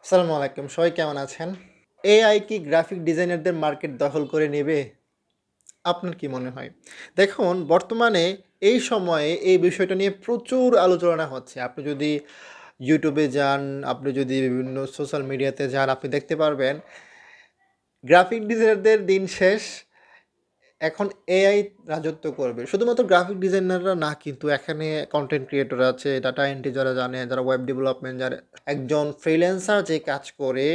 আসসালামু আলাইকুম, সবাই কেমন আছেন? এআই কি গ্রাফিক ডিজাইনারদের মার্কেট দখল করে নেবে? আপনার কি মনে হয়? দেখুন, বর্তমানে এই সময়ে এই বিষয়টা নিয়ে প্রচুর আলোচনা হচ্ছে। আপনি যদি YouTube এ যান, আপনি যদি বিভিন্ন সোশ্যাল মিডিয়াতে যান, আপনি দেখতে পারবেন গ্রাফিক ডিজাইনারদের দিন শেষ। এখন এআই রাজত্ব করবে। শুধুমাত্র গ্রাফিক ডিজাইনাররা না, কিন্তু এখানে কনটেন্ট ক্রিয়েটর আছে, ডাটা এন্ট্রি যারা জানে, যারা ওয়েব ডেভেলপমেন্ট যারা একজন ফ্রিল্যান্সার যে কাজ করে,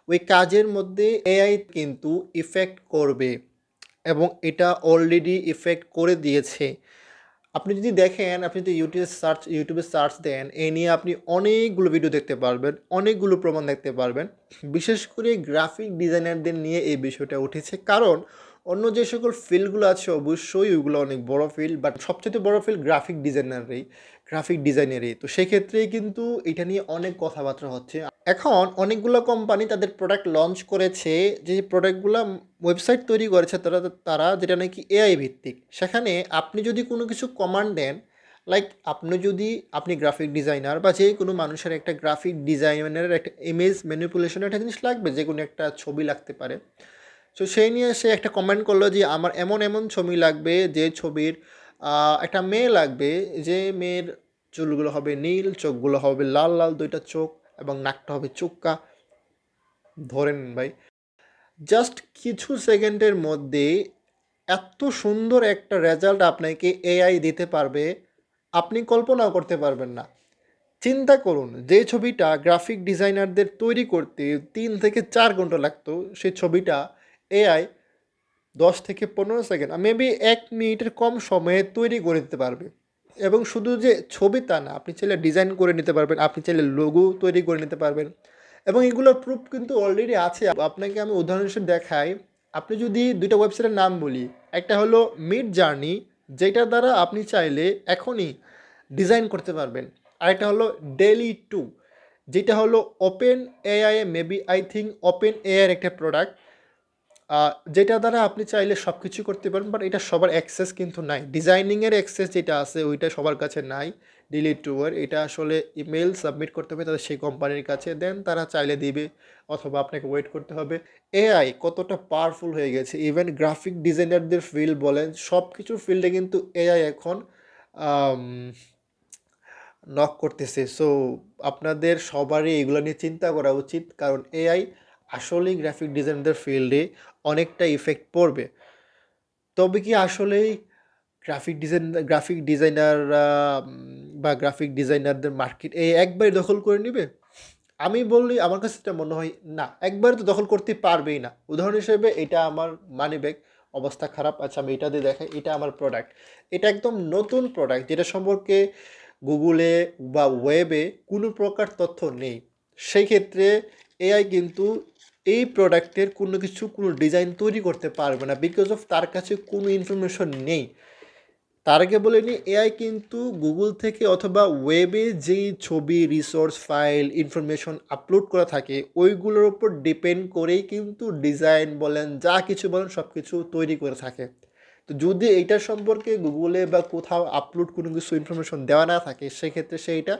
ওই কাজের মধ্যে এআই কিন্তু ইফেক্ট করবে এবং এটা অলরেডি ইফেক্ট করে দিয়েছে। আপনি যদি দেখেন, আপনি যদি ইউটিউবে সার্চ দেন, এই নিয়ে আপনি অনেকগুলো ভিডিও দেখতে পারবেন, অনেকগুলো প্রমাণ দেখতে পারবেন। বিশেষ করে গ্রাফিক ডিজাইনারদের নিয়ে এই বিষয়টা উঠেছে। কারণ অন্য যে সকল ফিল্ডগুলো আছে অবশ্যই ওইগুলো অনেক বড় ফিল্ড, বাট সবচেয়ে বড় ফিল্ড গ্রাফিক ডিজাইনেরই। তো সেক্ষেত্রেই কিন্তু এটা নিয়ে অনেক কথাবার্তা হচ্ছে। এখন অনেকগুলো কোম্পানি তাদের প্রোডাক্ট লঞ্চ করেছে, যে প্রোডাক্টগুলো ওয়েবসাইট তৈরি করেছে তারা তারা যেটা নাকি এআই ভিত্তিক। সেখানে আপনি যদি কোনো কিছু কমান্ড দেন, লাইক আপনি গ্রাফিক ডিজাইনার বা যে কোনো মানুষের একটা গ্রাফিক ডিজাইনারের একটা ইমেজ ম্যানিপুলেশনের একটা জিনিস লাগবে, যে কোনো একটা ছবি লাগতে পারে। সো সেই নিয়ে সে একটা কমেন্ট করলো যে আমার এমন এমন ছবি লাগবে, যে ছবির একটা মেয়ে লাগবে, যে মেয়ের চুলগুলো হবে নীল, চোখগুলো হবে লাল লাল দুইটা চোখ, এবং নাকটা হবে চুক্কা। ধরেন ভাই, জাস্ট কিছু সেকেন্ডের মধ্যে এত সুন্দর একটা রেজাল্ট আপনাকে এআই দিতে পারবে, আপনি কল্পনাও করতে পারবেন না। চিন্তা করুন, যে ছবিটা গ্রাফিক ডিজাইনারদের তৈরি করতে 3 থেকে 4 ঘন্টা লাগতো, সেই ছবিটা এআই 10 থেকে 15 সেকেন্ড, মেবি 1 মিনিটের কম সময়ে তৈরি করে দিতে পারবে। এবং শুধু যে ছবি তা না, আপনি চাইলে ডিজাইন করে নিতে পারবেন, আপনি চাইলে লোগো তৈরি করে নিতে পারবেন, এবং এগুলোর প্রুফ কিন্তু অলরেডি আছে। আপনাকে আমি উদাহরণ হিসেবে দেখাই। আপনি যদি দুইটা ওয়েবসাইটের নাম বলি, একটা হলো মিড জার্নি, যেটার দ্বারা আপনি চাইলে এখনই ডিজাইন করতে পারবেন। আরেকটা হলো DALL-E-2, যেটা হলো open AI, maybe I think open এআইয়ের একটা প্রোডাক্ট, যেটা দ্বারা আপনি চাইলে সব কিছু করতে পারেন, বাট এটা সবার অ্যাক্সেস কিন্তু নাই। ডিজাইনিংয়ের অ্যাক্সেস যেটা আছে ওইটা সবার কাছে নাই। DALL-E-2 এটা আসলে ইমেল সাবমিট করতে হবে তাদের সেই কোম্পানির কাছে, দেন তারা চাইলে দিবে, অথবা আপনাকে ওয়েট করতে হবে। এআই কতটা পাওয়ারফুল হয়ে গেছে, ইভেন গ্রাফিক ডিজাইনারদের ফিল্ড বলেন, সব কিছুর ফিল্ডে কিন্তু এআই এখন নক করতেছে। সো আপনাদের সবারই এগুলো নিয়ে চিন্তা করা উচিত, কারণ এআই আসলেই গ্রাফিক ডিজাইনদের ফিল্ডে অনেকটা ইফেক্ট পড়বে। তবে কি আসলেই গ্রাফিক ডিজাইনাররা বা গ্রাফিক ডিজাইনারদের মার্কেট এই একবারই দখল করে নেবে? আমি বললি, আমার কাছে এটা মনে হয় না, একবারে তো দখল করতে পারবেই না। উদাহরণ হিসেবে এটা আমার মানি ব্যাগ, অবস্থা খারাপ, আচ্ছা আমি এটা দিয়ে দেখাই, এটা আমার প্রোডাক্ট। এটা একদম নতুন প্রোডাক্ট, যেটা সম্পর্কে গুগলে বা ওয়েবে কোনো প্রকার তথ্য নেই। সেই ক্ষেত্রে এআই কিন্তু এই প্রোডাক্টের কোনো ডিজাইন তৈরি করতে পারবে না, বিকজ অফ তার কাছে কোনো ইনফরমেশন নেই। তার আগে বলে নিই, এআই কিন্তু গুগল থেকে অথবা ওয়েবে যেই ছবি, রিসোর্স, ফাইল, ইনফরমেশন আপলোড করা থাকে, ওইগুলোর উপর ডিপেন্ড করেই কিন্তু ডিজাইন বলেন, যা কিছু বলেন, সব কিছু তৈরি করে থাকে। তো যদি এইটার সম্পর্কে গুগলে বা কোথাও আপলোড কোনো কিছু ইনফরমেশন দেওয়া না থাকে, সেক্ষেত্রে সেইটা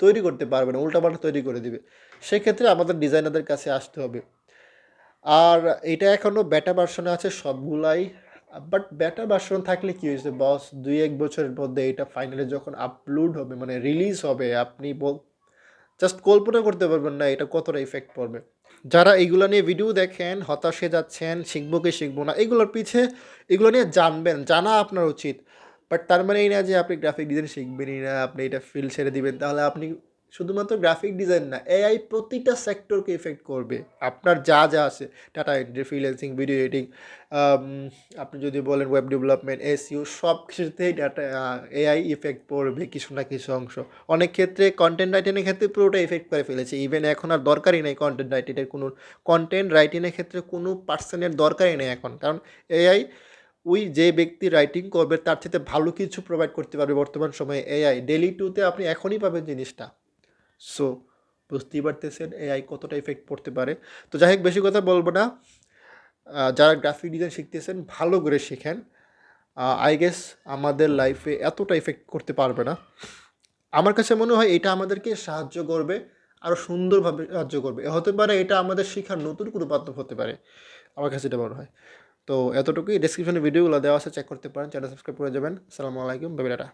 তৈরি করতে পারবে না, উল্টাপাল্টা তৈরি করে দিবে। সেক্ষেত্রে আমাদের ডিজাইনারদের কাছে আসতে হবে। আর এটা এখনও বেটা ভার্সনে আছে সবগুলাই। বাট বেটা ভার্সন থাকলে কী হয়েছে বস, 2-1 বছরের মধ্যে এটা ফাইনালি যখন আপলোড হবে, মানে রিলিজ হবে, আপনি জাস্ট কল্পনা করতে পারবেন না এটা কতটা ইফেক্ট পড়বে। যারা এইগুলো নিয়ে ভিডিও দেখেন, হতাশে যাচ্ছেন, শিখবো কি শিখবো না, এগুলোর পিছে এগুলো নিয়ে জানা আপনার উচিত। বাট তার মানে এই না যে আপনি গ্রাফিক ডিজাইন শিখবেনই না, আপনি এটা ফিল্ড ছেড়ে দিবেন, তাহলে আপনি শুধুমাত্র গ্রাফিক ডিজাইন না, এআই প্রতিটা সেক্টরকে ইফেক্ট করবে। আপনার যা যা আছে, data entry, freelancing, video editing, আপনি যদি বলেন ওয়েব ডেভেলপমেন্ট, এসইও, সব কিছুতেই এআই ইফেক্ট পড়বে কিছু না কিছু অংশ। অনেক ক্ষেত্রে কন্টেন্ট রাইটিংয়ের ক্ষেত্রে পুরোটা ইফেক্ট করে ফেলেছে। ইভেন এখন আর দরকারই নেই কন্টেন্ট রাইটিংয়ের ক্ষেত্রে কোনো পার্সনের দরকারই নেই এখন, কারণ এআই ওই যে ব্যক্তি রাইটিং করবে তার সাথে ভালো কিছু প্রোভাইড করতে পারবে। বর্তমান সময়ে এআই DALL-E-2-তে আপনি এখনই পাবেন জিনিসটা। সো বুঝতেই পারতেছেন এআই কতটা ইফেক্ট পড়তে পারে। তো যাই হোক, বেশি কথা বলবো না। যারা গ্রাফিক ডিজাইন শিখতেছেন ভালো করে শেখেন। আই গেস আমাদের লাইফে এতটা ইফেক্ট করতে পারবে না। আমার কাছে মনে হয় এটা আমাদেরকে সাহায্য করবে আরও সুন্দরভাবে সাহায্য করবে। হতে পারে এটা আমাদের শিক্ষার নতুন কোনো মাধ্যম হতে পারে। আমার কাছে এটা মনে হয়। তো এতটুকুই, ডেসক্রিপশনে ভিডিওগুলো দেওয়া আছে, চেক করতে পারেন, চ্যানেল সাবস্ক্রাইব করে যাবেন। আসসালামু আলাইকুম, বাই বাই, টাটা।